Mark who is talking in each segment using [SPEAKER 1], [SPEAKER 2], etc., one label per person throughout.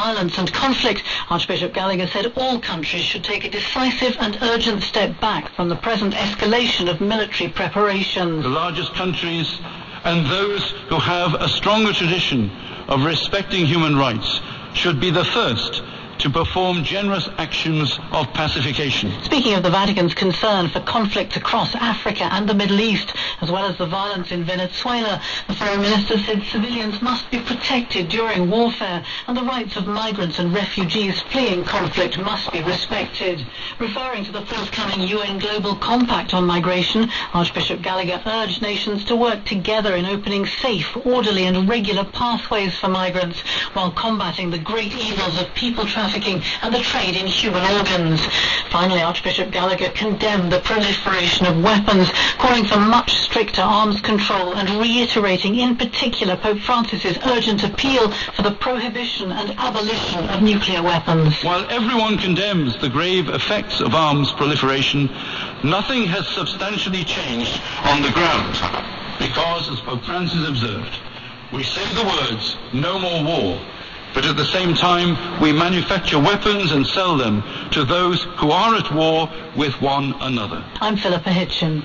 [SPEAKER 1] violence and conflict. Archbishop Gallagher said all countries should take a decisive and urgent step back from the present escalation of military preparations.
[SPEAKER 2] The largest countries and those who have a stronger tradition of respecting human rights should be the first to perform generous actions of pacification.
[SPEAKER 1] Speaking of the Vatican's concern for conflicts across Africa and the Middle East, as well as the violence in Venezuela, the Foreign Minister said civilians must be protected during warfare and the rights of migrants and refugees fleeing conflict must be respected. Referring to the forthcoming UN Global Compact on Migration, Archbishop Gallagher urged nations to work together in opening safe, orderly and regular pathways for migrants while combating the great evils of people trafficking and the trade in human organs. Finally, Archbishop Gallagher condemned the proliferation of weapons, calling for much stricter arms control and reiterating in particular Pope Francis's urgent appeal for the prohibition and abolition of nuclear weapons.
[SPEAKER 2] While everyone condemns the grave effects of arms proliferation, nothing has substantially changed on the ground because, as Pope Francis observed, we say the words, "No more war," but at the same time we manufacture weapons and sell them to those who are at war with one another.
[SPEAKER 1] I'm Philippa Hitchin.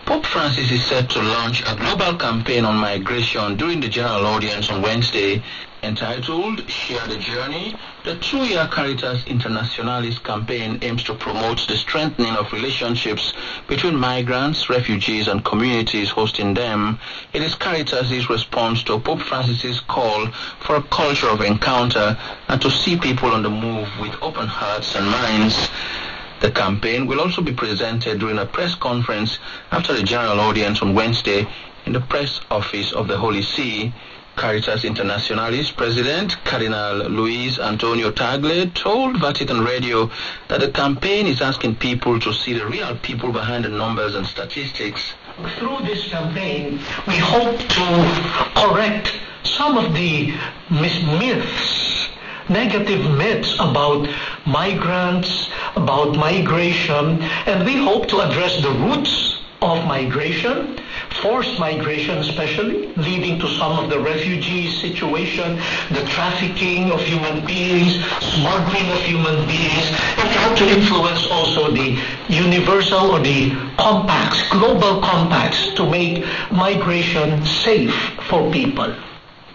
[SPEAKER 3] Pope Francis is set to launch a global campaign on migration during the general audience on Wednesday, entitled Share the Journey. The 2-year Caritas Internationalis campaign aims to promote the strengthening of relationships between migrants, refugees and communities hosting them. It is Caritas' response to Pope Francis' call for a culture of encounter and to see people on the move with open hearts and minds. The campaign will also be presented during a press conference after the general audience on Wednesday in the press office of the Holy See. Caritas Internationalis President Cardinal Luis Antonio Tagle told Vatican Radio that the campaign is asking people to see the real people behind the numbers and statistics.
[SPEAKER 4] Through this campaign, we hope to correct some of the myths, negative myths about migrants, about migration, and we hope to address the roots of migration, forced migration especially, leading to some of the refugee situation, the trafficking of human beings, smuggling of human beings, and we hope to influence also the universal or the compacts, global compacts to make migration safe for people.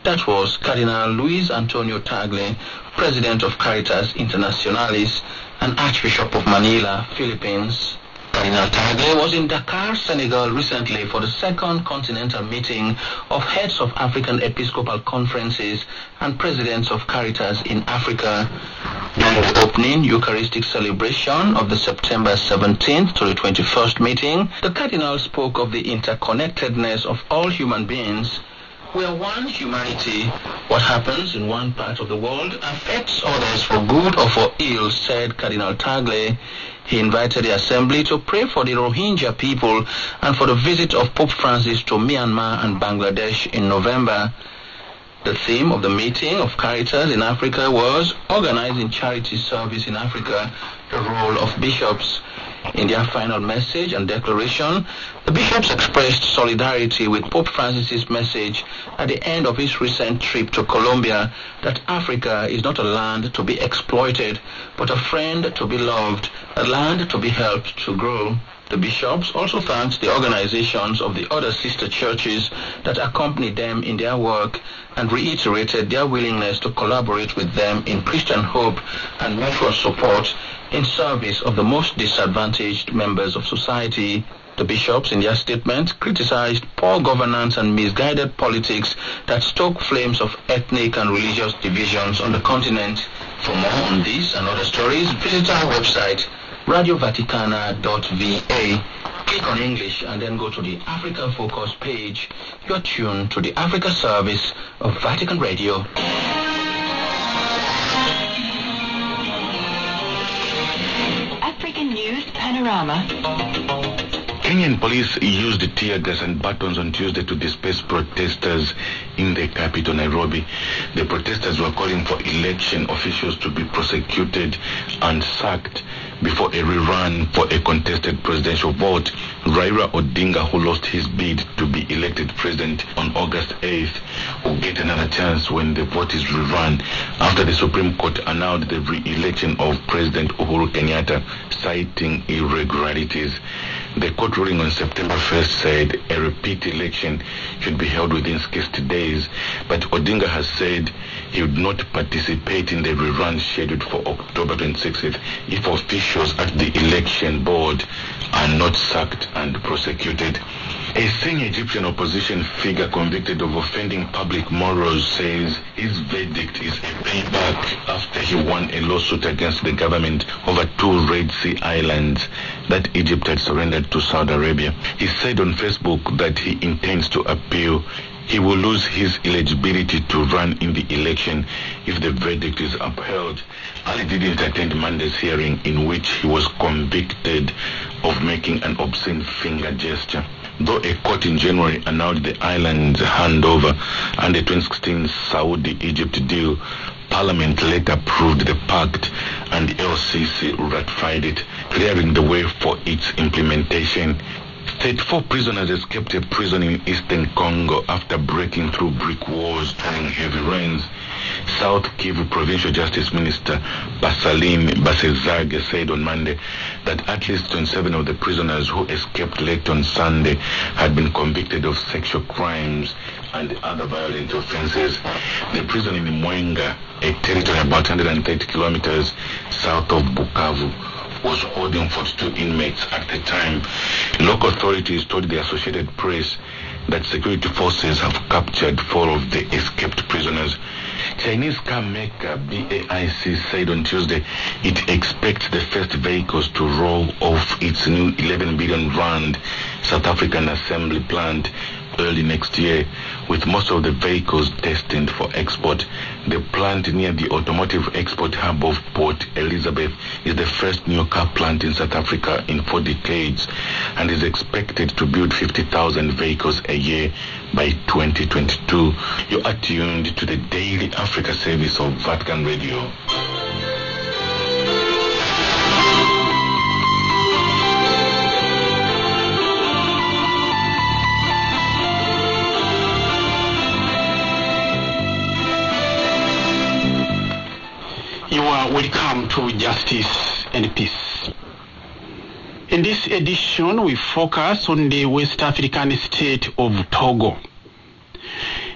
[SPEAKER 3] That was Cardinal Luis Antonio Tagle, President of Caritas Internationalis and Archbishop of Manila, Philippines. Cardinal Tagle was in Dakar, Senegal recently for the second continental meeting of heads of African Episcopal conferences and presidents of Caritas in Africa. During the opening Eucharistic celebration of the September 17th to the 21st meeting, the Cardinal spoke of the interconnectedness of all human beings. We are one humanity. What happens in one part of the world affects others for good or for ill, said Cardinal Tagle. He invited the assembly to pray for the Rohingya people and for the visit of Pope Francis to Myanmar and Bangladesh in November. The theme of the meeting of Caritas in Africa was Organizing Charity Service in Africa, the Role of Bishops. In their final message and declaration, the bishops expressed solidarity with Pope Francis' message at the end of his recent trip to Colombia that Africa is not a land to be exploited, but a friend to be loved, a land to be helped to grow. The bishops also thanked the organizations of the other sister churches that accompanied them in their work and reiterated their willingness to collaborate with them in Christian hope and mutual support in service of the most disadvantaged members of society. The bishops, in their statement, criticized poor governance and misguided politics that stoke flames of ethnic and religious divisions on the continent. For more on these and other stories, visit our website, radiovaticana.va. Click on English and then go to the Africa Focus page. You're tuned to the Africa service of Vatican Radio.
[SPEAKER 5] African News Panorama.
[SPEAKER 6] Kenyan police used tear gas and batons on Tuesday to disperse protesters in the capital, Nairobi. The protesters were calling for election officials to be prosecuted and sacked. before a rerun for a contested presidential vote. Raila Odinga, who lost his bid to be elected president on August 8th, will get another chance when the vote is rerun after the Supreme Court announced the re-election of President Uhuru Kenyatta, citing irregularities. The court ruling on September 1st said a repeat election should be held within 60 days, but Odinga has said he would not participate in the rerun scheduled for October 26th if officials at the election board are not sacked and prosecuted. A senior Egyptian opposition figure convicted of offending public morals says his verdict is a payback after he won a lawsuit against the government over 2 Red Sea islands that Egypt had surrendered to Saudi Arabia. He said on Facebook that he intends to appeal. He will lose his eligibility to run in the election if the verdict is upheld. Ali didn't attend Monday's hearing, in which he was convicted of making an obscene finger gesture. Though a court in January annulled the island's handover and the 2016 Saudi-Egypt deal, Parliament later approved the pact and the LCC ratified it, clearing the way for its implementation. 34 prisoners escaped a prison in eastern Congo after breaking through brick walls during heavy rains. South Kivu Provincial Justice Minister Basalim Basezage said on Monday that at least 27 of the prisoners who escaped late on Sunday had been convicted of sexual crimes and other violent offenses. The prison in Mwenga, a territory about 130 kilometers south of Bukavu, was holding 42 inmates at the time. Local authorities told the Associated Press that security forces have captured 4 of the escaped prisoners. Chinese car maker BAIC said on Tuesday it expects the first vehicles to roll off its new 11 billion rand South African assembly plant early next year, with most of the vehicles destined for export. The plant near the automotive export hub of Port Elizabeth is the first new car plant in South Africa in 4 decades and is expected to build 50,000 vehicles a year by 2022. You are tuned to the Daily Africa service of Vatican Radio.
[SPEAKER 7] You are welcome to Justice and Peace. In this edition, we focus on the West African state of Togo.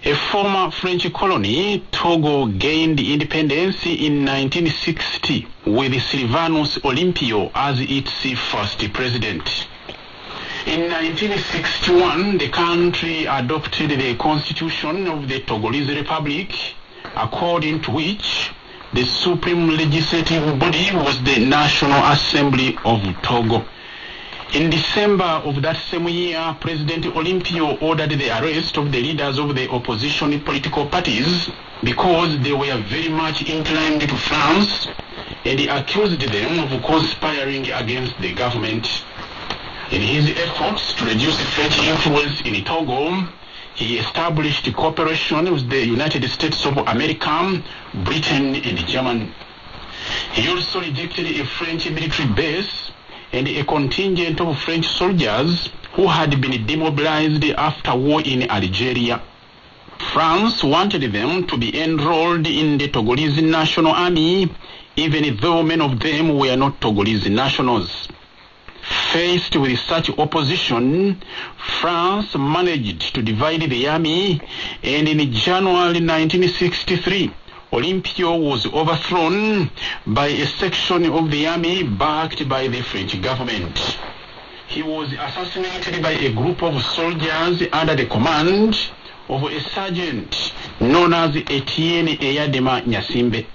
[SPEAKER 7] A former French colony, Togo gained independence in 1960 with Sylvanus Olympio as its first president. In 1961, the country adopted the constitution of the Togolese Republic, according to which the supreme legislative body was the National Assembly of Togo. In December of that same year, President Olympio ordered the arrest of the leaders of the opposition political parties because they were very much inclined to France, and he accused them of conspiring against the government. In his efforts to reduce French influence in Togo, he established cooperation with the United States of America, Britain, and Germany. He also rejected a French military base and a contingent of French soldiers who had been demobilized after war in Algeria. France wanted them to be enrolled in the Togolese National Army, even though many of them were not Togolese nationals. Faced with such opposition, France managed to divide the army, and in January 1963, Olympio was overthrown by a section of the army backed by the French government. He was assassinated by a group of soldiers under the command of a sergeant known as Etienne Eyadema Nyasimbe.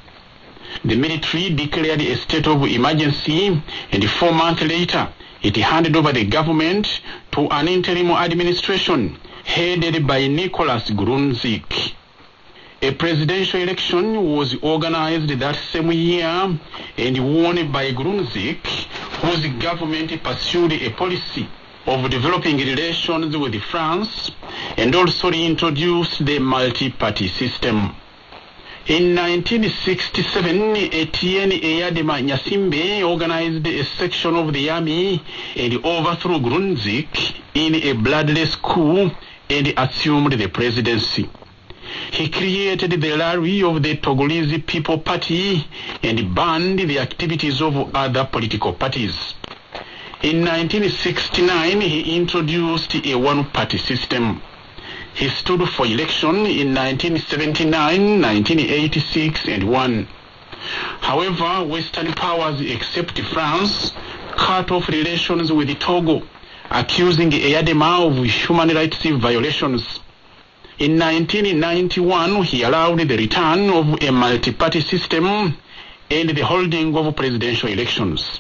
[SPEAKER 7] The military declared a state of emergency, and 4 months later, it handed over the government to an interim administration headed by Nicolas Grunzik. A presidential election was organized that same year and won by Grunzik, whose government pursued a policy of developing relations with France and also introduced the multi-party system. In 1967, Etienne Eyadema Nyasimbe organized a section of the army and overthrew Grunzik in a bloodless coup and assumed the presidency. He created the Lari of the Togolese People Party and banned the activities of other political parties. In 1969, he introduced a one-party system. He stood for election in 1979, 1986, and won. However, Western powers except France cut off relations with Togo, accusing Eyadema of human rights violations. In 1991, he allowed the return of a multi-party system and the holding of presidential elections.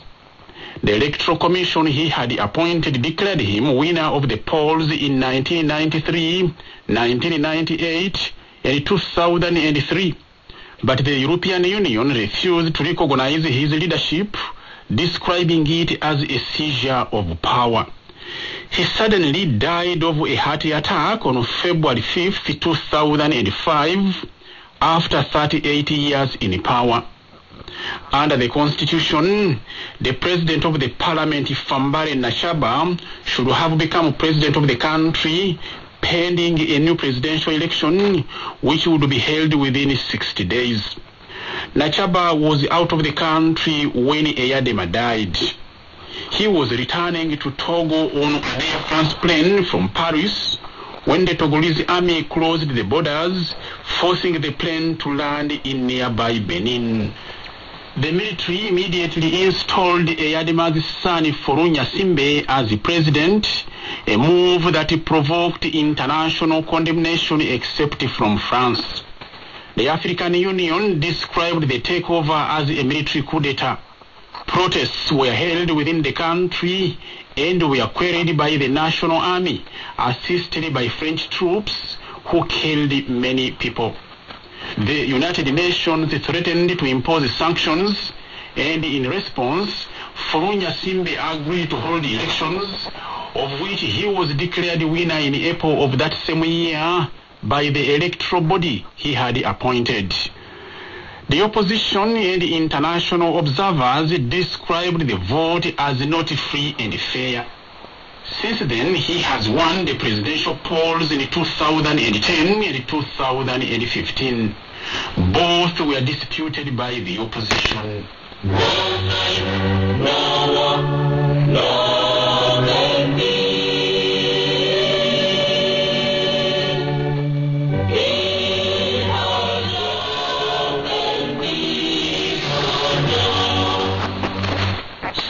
[SPEAKER 7] The Electoral Commission he had appointed declared him winner of the polls in 1993, 1998, and 2003. But the European Union refused to recognize his leadership, describing it as a seizure of power. He suddenly died of a heart attack on February 5, 2005, after 38 years in power. Under the Constitution, the President of the Parliament, Fambare Nachaba, should have become President of the country pending a new presidential election, which would be held within 60 days. Nachaba was out of the country when Eyadema died. He was returning to Togo on an Air France plane from Paris when the Togolese army closed the borders, forcing the plane to land in nearby Benin. The military immediately installed Eyadema's son Foru Nyasimbe as president, a move that provoked international condemnation except from France. The African Union described the takeover as a military coup d'etat. Protests were held within the country and were queried by the National Army, assisted by French troops who killed many people. The United Nations threatened to impose sanctions, and in response, Foru Nyasimbe agreed to hold elections, of which he was declared winner in April of that same year by the electoral body he had appointed. The opposition and international observers described the vote as not free and fair. Since then, he has won the presidential polls in 2010 and 2015. Both were disputed by the opposition.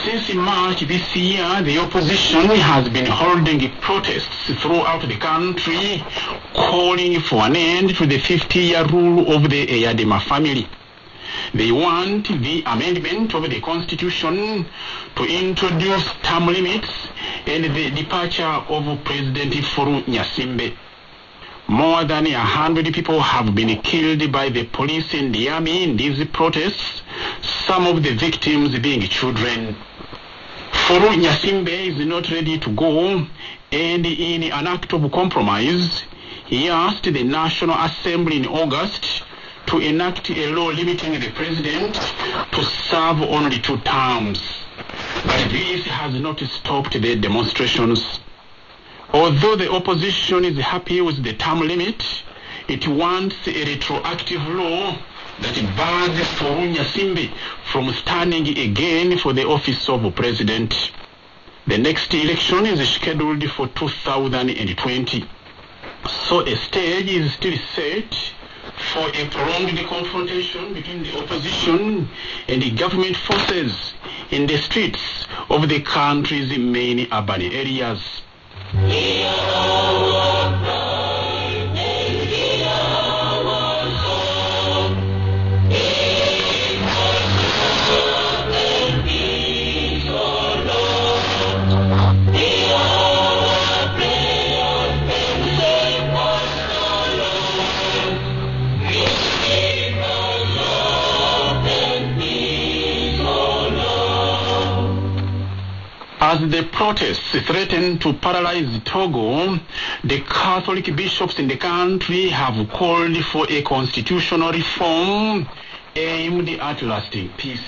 [SPEAKER 7] Since March this year, the opposition has been holding protests throughout the country, calling for an end to the 50-year rule of the Eyadema family. They want the amendment of the Constitution to introduce term limits and the departure of President Foru Nyasimbe. More than 100 people have been killed by the police and the army in these protests, some of the victims being children. Foru Nyasimbe is not ready to go, and in an act of compromise, he asked the National Assembly in August to enact a law limiting the president to serve only 2 terms. But this has not stopped the demonstrations. Although the opposition is happy with the term limit, it wants a retroactive law that bars Foru Nyasimbe from standing again for the office of president. The next election is scheduled for 2020. So a stage is still set for a prolonged confrontation between the opposition and the government forces in the streets of the country's main urban areas. As the protests threaten to paralyze Togo, the Catholic bishops in the country have called for a constitutional reform aimed at lasting peace.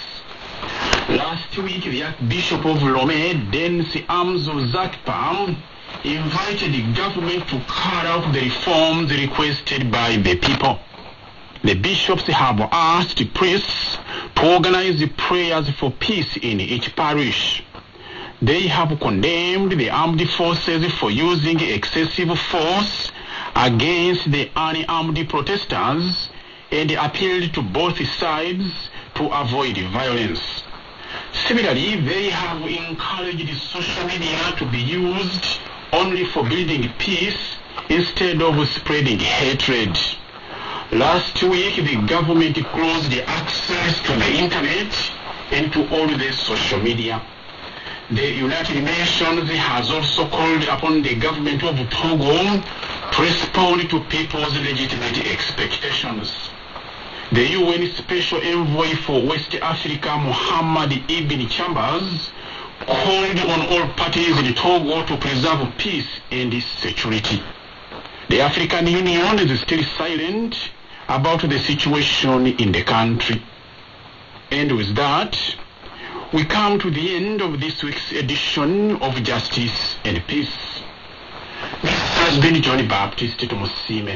[SPEAKER 7] Last week, the Archbishop of Lomé, Densi Amzo Zakpa, invited the government to carry out the reforms requested by the people. The bishops have asked priests to organize prayers for peace in each parish. They have condemned the armed forces for using excessive force against the unarmed protesters and appealed to both sides to avoid violence. Similarly, they have encouraged social media to be used only for building peace instead of spreading hatred. Last week, the government closed the access to the internet and to all the social media. The United Nations has also called upon the government of Togo to respond to people's legitimate expectations. The UN Special Envoy for West Africa, Muhammad Ibn Chambers, called on all parties in Togo to preserve peace and security. The African Union is still silent about the situation in the country. And with that, we come to the end of this week's edition of Justice and Peace. This has been John Baptist Tomusime.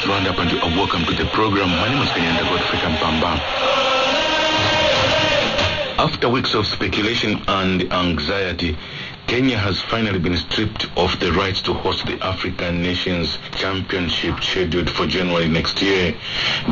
[SPEAKER 6] Roundup and welcome to the program. My name is Kenyanda Godfrey Kampamba. After weeks of speculation and anxiety, Kenya has finally been stripped of the rights to host the African Nations Championship scheduled for January next year.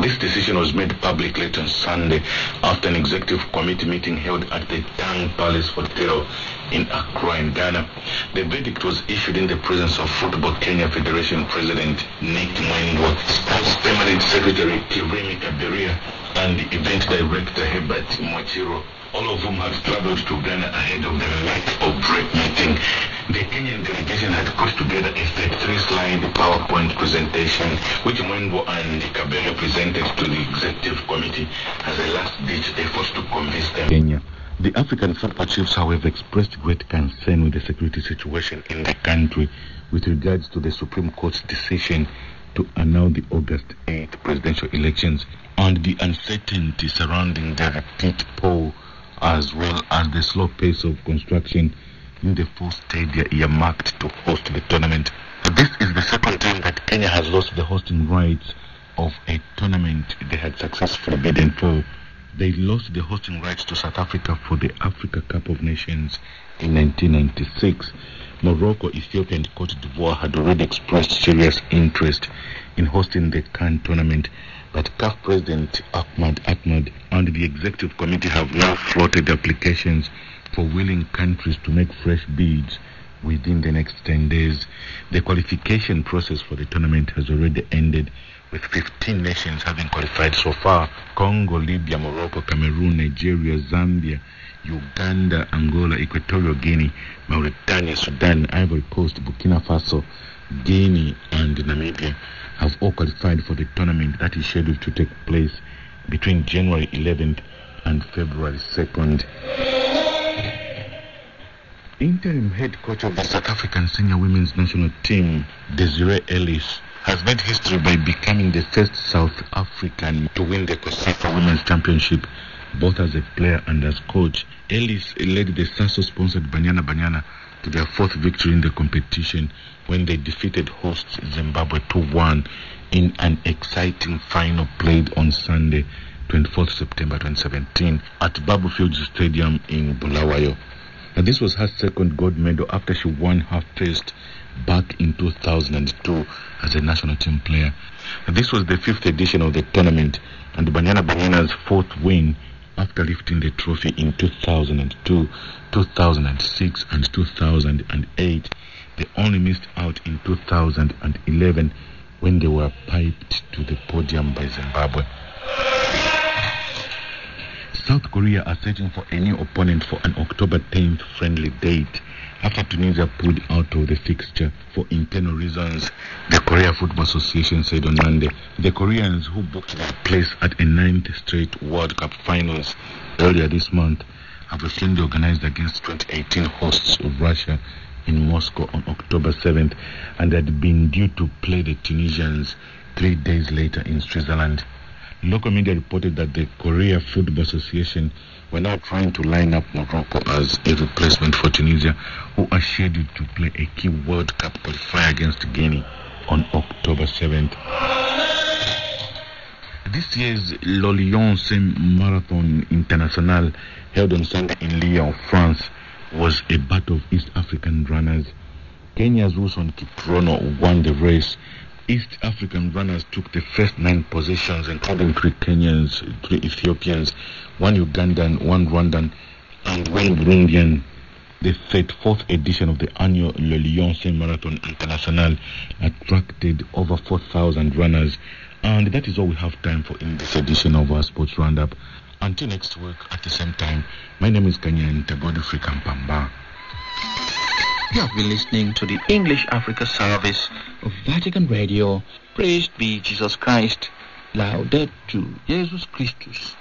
[SPEAKER 6] This decision was made public late on Sunday after an executive committee meeting held at the Tang Palace Hotel in Accra, in Ghana. The verdict was issued in the presence of Football Kenya Federation President Nick Mwendwa, Sports Permanent Secretary Kiremi Kaberia, and Event Director Herbert Mwachiro, all of whom had traveled to Ghana ahead of the make-or-break meeting. The Kenyan delegation had put together a 33-slide PowerPoint presentation, which Mwendwa and Kaberia presented to the Executive Committee as a last-ditch effort to convince them. Kenya. The African Super Chiefs, however, expressed great concern with the security situation in the country with regards to the Supreme Court's decision to annul the August 8th presidential elections and the uncertainty surrounding the repeat poll, as well as the slow pace of construction in the full stadia earmarked to host the tournament. This is the second time that Kenya has lost the hosting rights of a tournament they had successfully bidden for. They lost the hosting rights to South Africa for the Africa Cup of Nations in 1996. Morocco, Ethiopia, and Cote d'Ivoire had already expressed serious interest in hosting the CAN tournament, but CAF President Ahmad and the Executive Committee have now floated applications for willing countries to make fresh bids within the next 10 days. The qualification process for the tournament has already ended, with 15 nations having qualified so far: Congo, Libya, Morocco, Cameroon, Nigeria, Zambia, Uganda, Angola, Equatorial Guinea, Mauritania, Sudan, Ivory Coast, Burkina Faso, Guinea, and Namibia have all qualified for the tournament that is scheduled to take place between January 11th and February 2nd. Interim head coach of the South African senior women's national team, Desiree Ellis, has made history by becoming the first South African to win the COSAFA Women's Championship, both as a player and as coach. Ellis led the SASO-sponsored Banyana to their fourth victory in the competition when they defeated hosts Zimbabwe 2-1 in an exciting final played on Sunday, 24th September 2017 at Babu Fields Stadium in Bulawayo. Now, this was her second gold medal after she won her first back in 2002 as a national team player. Now, this was the fifth edition of the tournament and Banyana's fourth win after lifting the trophy in 2002, 2006 and 2008. They only missed out in 2011 when they were piped to the podium by Zimbabwe. South Korea are searching for a new opponent for an October 10th friendly date after Tunisia pulled out of the fixture for internal reasons, the Korea Football Association said on Monday. The Koreans, who booked their place at a 9th straight World Cup finals earlier this month, have a friendly organized against 2018 hosts of Russia in Moscow on October 7th and had been due to play the Tunisians 3 days later in Switzerland. Local media reported that the Korea Football Association were now trying to line up Morocco as a replacement for Tunisia, who are scheduled to play a key World Cup qualifier against Guinea on October 7th. This year's Lyon Marathon International, held on Sunday in Lyon, France, was a battle of East African runners. Kenya's Wilson Kiprono won the race. East African runners took the first 9 positions, including 3 Kenyans, 3 Ethiopians, 1 Ugandan, 1 Rwandan, and 1 Burundian. The 34th edition of the annual Le Lyon Marathon International attracted over 4,000 runners. And that is all we have time for in this edition of our Sports Roundup. Until next week at the same time, my name is Kanyan Tagodufri Kampamba.
[SPEAKER 3] You have been listening to the English Africa service of Vatican Radio. Praised be Jesus Christ. Laudetur Jesus Christus.